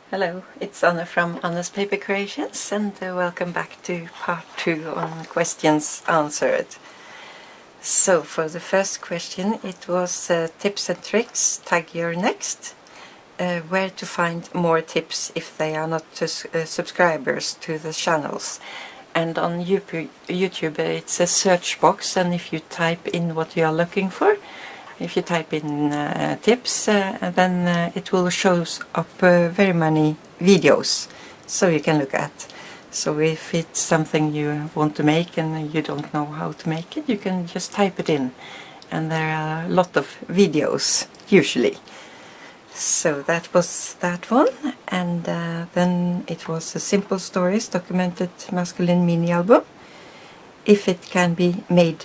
Hello, it's Anna from Anna's Paper Creations, and welcome back to part 2 on Questions Answered. So for the first question it was tips and tricks, tag your next. Where to find more tips if they are not subscribers to the channels. And on YouTube it's a search box, and if you type in what you are looking for, if you type in tips, then it will show up very many videos so you can look at. So if it's something you want to make and you don't know how to make it, you can just type it in, and there are a lot of videos usually. So that was that one, and then it was a simple stories documented masculine mini album, if it can be made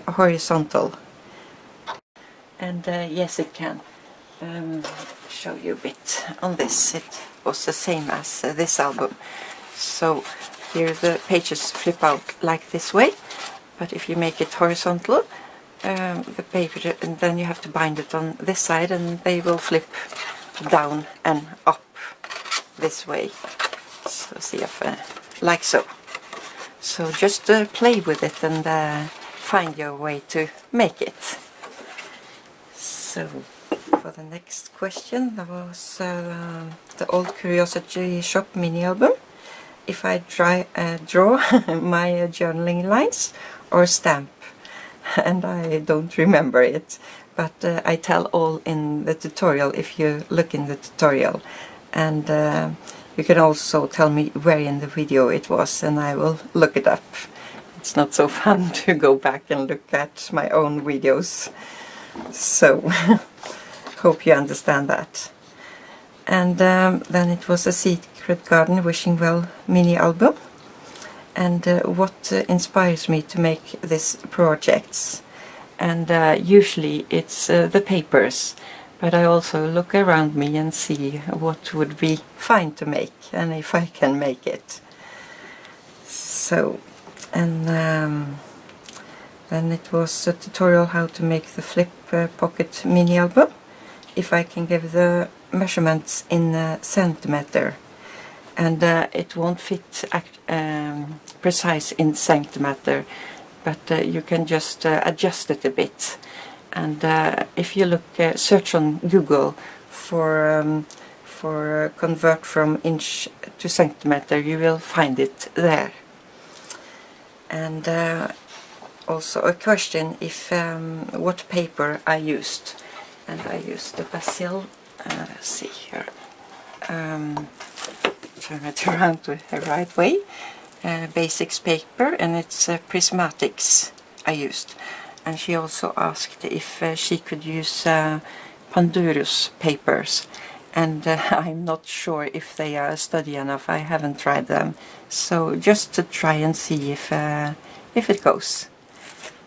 horizontal. And yes, it can. Show you a bit on this. It was the same as this album. So here the pages flip out like this way, but if you make it horizontal, the paper, and then you have to bind it on this side, and they will flip down and up this way. So see if like so. So just play with it and find your way to make it. So for the next question, that was the Old Curiosity Shop mini album. If I draw my journaling lines or stamp, and I don't remember it, but I tell all in the tutorial if you look in the tutorial, and you can also tell me where in the video it was and I will look it up. It's not so fun to go back and look at my own videos. So, hope you understand that. And then it was a Secret Garden Wishing Well mini album. And what inspires me to make these projects. And usually it's the papers, but I also look around me and see what would be fine to make, and if I can make it. So, and then it was a tutorial how to make the flip pocket mini album, if I can give the measurements in centimeter, and it won't fit precise in centimeter, but you can just adjust it a bit. And if you look search on Google for convert from inch to centimeter, you will find it there. And also a question if what paper I used, and I used the Basil. Let's see here. Turn it around the right way. Basics paper, and it's prismatics I used. And she also asked if she could use Pandurus papers, and I'm not sure if they are sturdy enough. I haven't tried them, so just to try and see if it goes.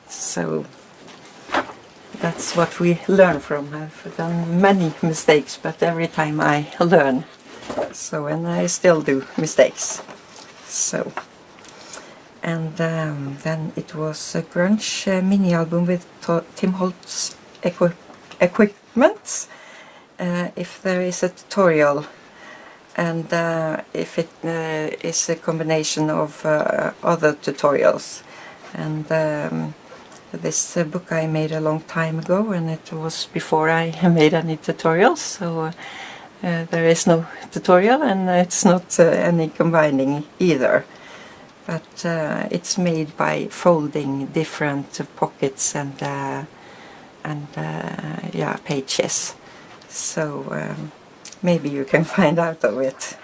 So that's what we learn from. I've done many mistakes, but every time I learn. So, and I still do mistakes. So, and then it was a grunge mini album with Tim Holtz equipment. If there is a tutorial, and if it is a combination of other tutorials. And this book I made a long time ago, and it was before I made any tutorials, so there is no tutorial, and it's not any combining either. But it's made by folding different pockets and yeah, pages. So maybe you can find out of it.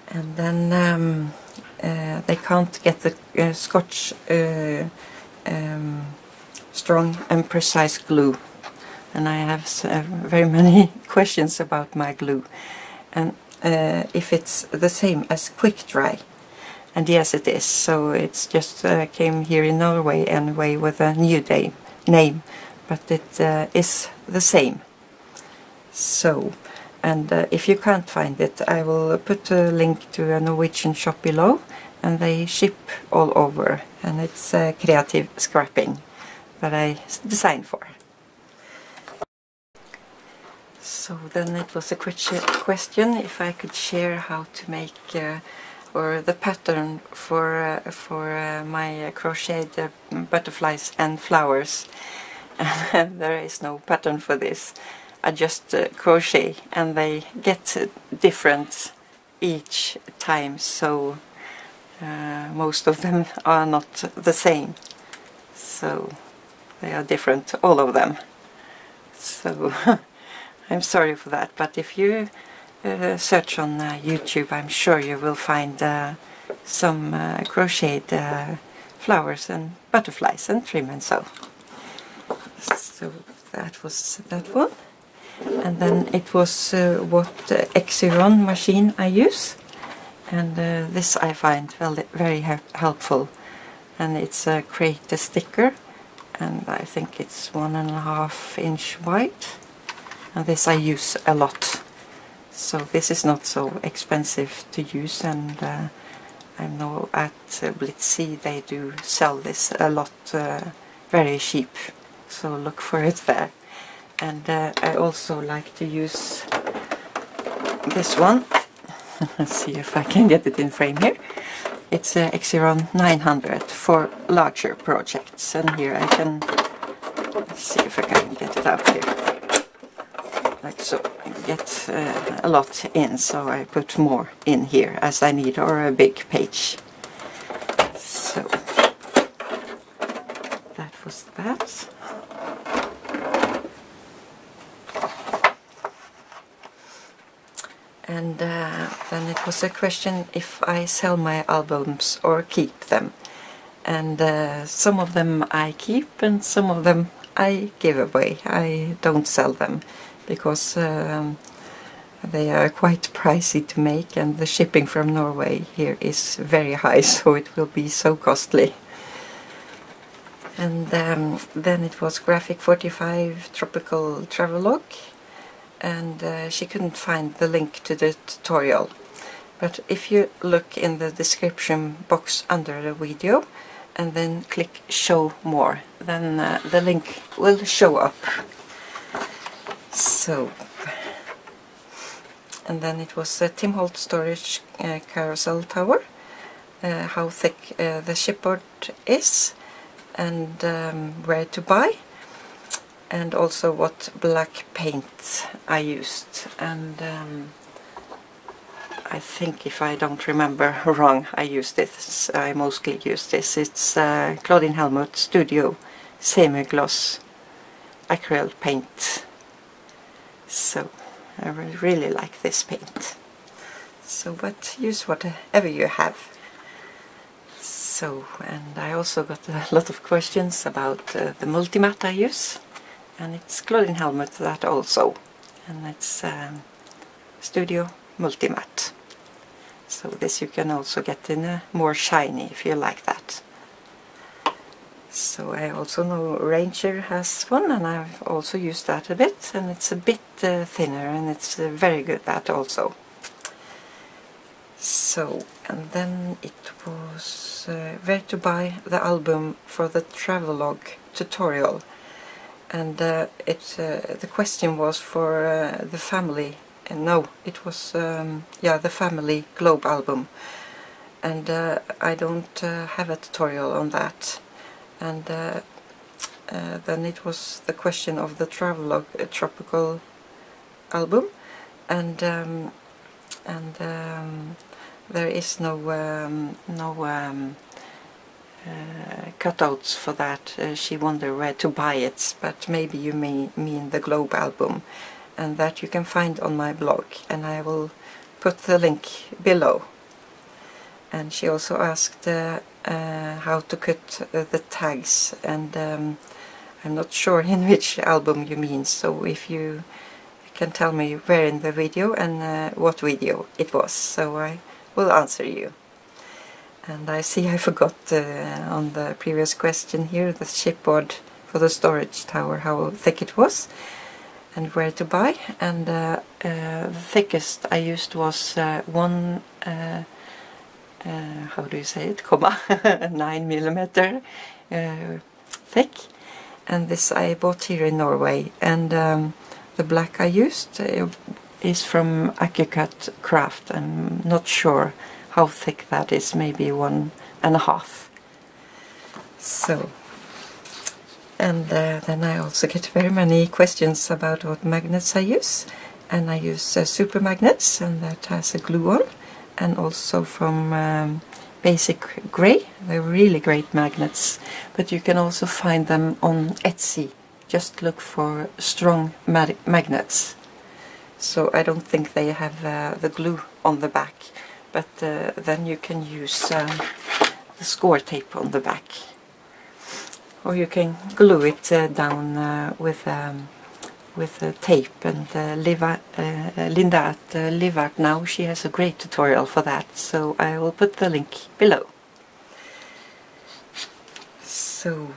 And then they can't get the Scotch strong and precise glue, and I have very many questions about my glue, and if it's the same as quick dry. And yes, it is. So it's just came here in Norway anyway with a new name, but it is the same. So, and if you can't find it, I will put a link to a Norwegian shop below, and they ship all over, and it's Kreativ Scrapping that I designed for. So then it was a question if I could share how to make or the pattern for my crocheted butterflies and flowers. There is no pattern for this. I just crochet, and they get different each time, so most of them are not the same, so they are different, all of them. So I'm sorry for that, but if you search on YouTube, I'm sure you will find some crocheted flowers and butterflies and trim and sew. So that was that one. And then it was what Exiron machine I use, and this I find very helpful, and it's a Kreativ sticker, and I think it's 1.5 inch wide, and this I use a lot, so this is not so expensive to use, and I know at Blitzy they do sell this a lot, very cheap, so look for it there. And I also like to use this one. Let's see if I can get it in frame here. It's Exiron 900 for larger projects, and here I can, let's see if I can get it out here, like so. I get a lot in, so I put more in here as I need, or a big page. So that was that. And then it was a question if I sell my albums or keep them. And some of them I keep, and some of them I give away. I don't sell them because they are quite pricey to make, and the shipping from Norway here is very high, so it will be so costly. And then it was Graphic 45 Tropical Travelogue. And she couldn't find the link to the tutorial, but if you look in the description box under the video and then click show more, then the link will show up. So, and then it was a Tim Holt storage carousel tower, how thick the chipboard is, and where to buy, and also what black paint I used. And I think, if I don't remember wrong, I used this, I mostly used this. It's Claudine Helmut Studio Semi-Gloss Acrylic Paint. So I really like this paint. So, but use whatever you have. So, and I also got a lot of questions about the multimat I use. And it's Claudine Helmut that also, and it's Studio Multimat. So this you can also get in a more shiny if you like that. So I also know Ranger has one, and I've also used that a bit, and it's a bit thinner, and it's very good that also. So, and then it was where to buy the album for the travelogue tutorial. And the question was for the family, and no, it was yeah, the family globe album, and I don't have a tutorial on that. And then it was the question of the travelogue tropical album, and there is no cutouts for that. She wondered where to buy it, but maybe you mean the globe album, and that you can find on my blog, and I will put the link below. And she also asked how to cut the tags, and I'm not sure in which album you mean, so if you can tell me where in the video and what video it was, so I will answer you. And I see I forgot on the previous question here, the chipboard for the storage tower, how thick it was and where to buy. And the thickest I used was one, how do you say it, 9mm thick. And this I bought here in Norway. And The black I used is from AccuCut Craft. I'm not sure how thick that is, maybe 1.5. So, and then I also get very many questions about what magnets I use. And I use super magnets, and that has a glue on, and also from Basic Grey. They're really great magnets, but you can also find them on Etsy. Just look for strong magnets. So I don't think they have the glue on the back, but then you can use the score tape on the back, or you can glue it down with tape. And Linda at Live Art Now, she has a great tutorial for that, so I will put the link below. So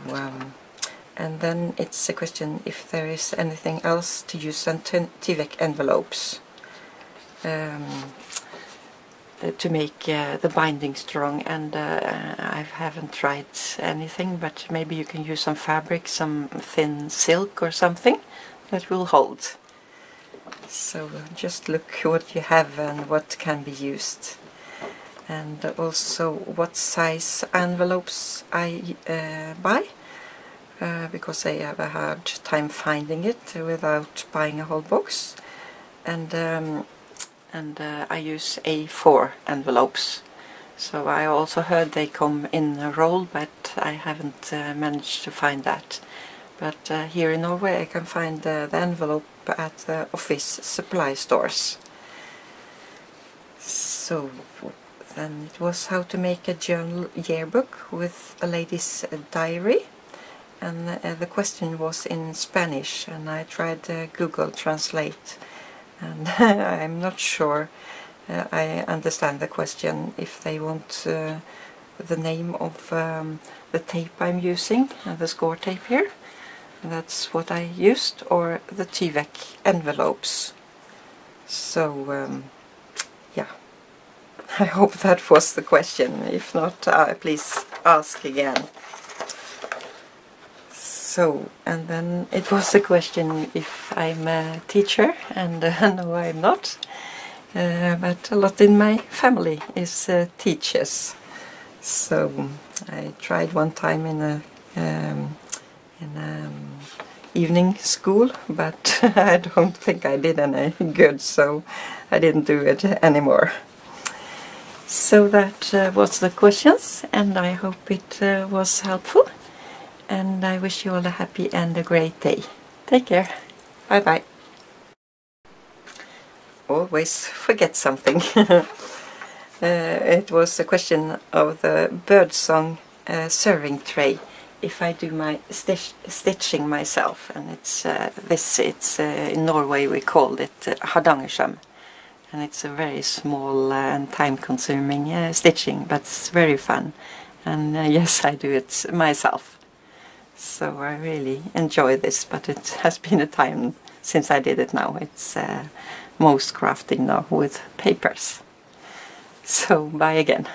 and then it's a question if there is anything else to use than Tyvek envelopes to make the binding strong, and I haven't tried anything, but maybe you can use some fabric, some thin silk or something that will hold. So just look what you have and what can be used, and also what size envelopes I buy, because I have a hard time finding it without buying a whole box, and I use A4 envelopes. So I also heard they come in a roll, but I haven't managed to find that. But here in Norway I can find the envelope at the office supply stores. So then it was how to make a journal yearbook with a lady's diary, and the question was in Spanish, and I tried Google Translate, and I'm not sure I understand the question, if they want the name of the tape I'm using, the score tape here. That's what I used, or the Tyvek envelopes. So yeah, I hope that was the question. If not, please ask again. So, and then it was a question if I'm a teacher, and no, I'm not. But a lot in my family is teachers. So I tried one time in a evening school, but I don't think I did any good, so I didn't do it anymore. So that was the questions, and I hope it was helpful, and I wish you all a happy and a great day. Take care. Bye bye. Always forget something. It was a question of the birdsong serving tray. If I do my stitching myself, and it's in Norway we call it hardangersøm, and it's a very small and time-consuming stitching, but it's very fun, and yes, I do it myself. So I really enjoy this, but it has been a time since I did it now. It's most crafting now with papers. So bye again.